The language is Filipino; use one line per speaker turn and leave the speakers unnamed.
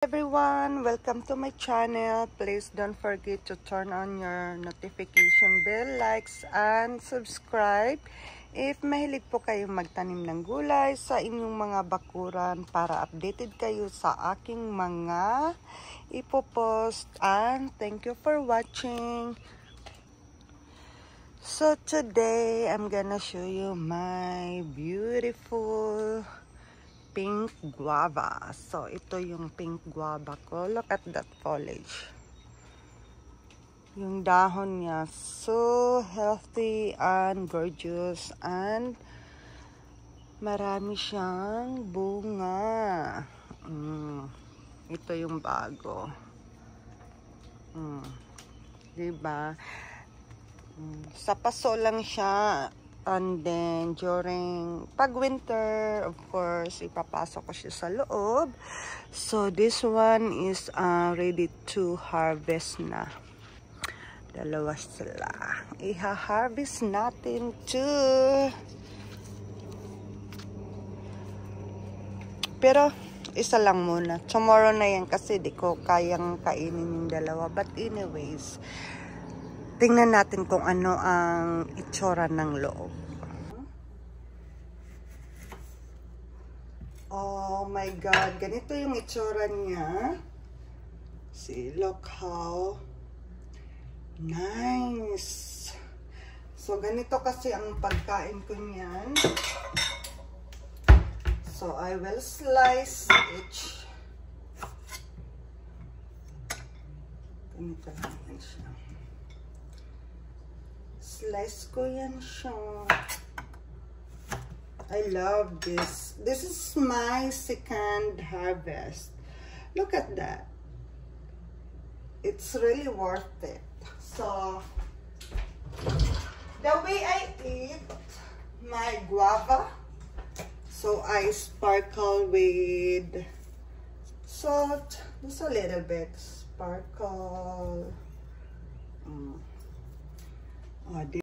Everyone, welcome to my channel. Please don't forget to turn on your notification bell, likes, and subscribe. If mahilig po kayo magtanim ng gulay sa inyong mga bakuran para updated kayo sa aking mga ipopost. And thank you for watching. So today, I'm gonna show you my beautiful pink guava. So, ito yung pink guava ko. Look at that foliage. Yung dahon niya, so healthy and gorgeous. And marami siyang bunga. Ito yung bago. Diba? Sa paso lang siya. And then, pag winter, of course, ipapasok ko siya sa loob. So, this one is ready to harvest na. Dalawa sila. Iha-harvest natin too. Pero, isa lang muna. Tomorrow na yan kasi di ko kayang kainin yung dalawa. But anyways, tingnan natin kung ano ang itsura ng loob. Oh my God, ganito yung itsura niya. See, look how nice. So, ganito kasi ang pagkain ko niyan. So, I will slice each. Ganito lang yan siya. Slice ko yan siya. I love this. This is my second harvest. Look at that. It's really worth it. So, the way I eat my guava, so I sparkle with salt, just a little bit. Sparkle.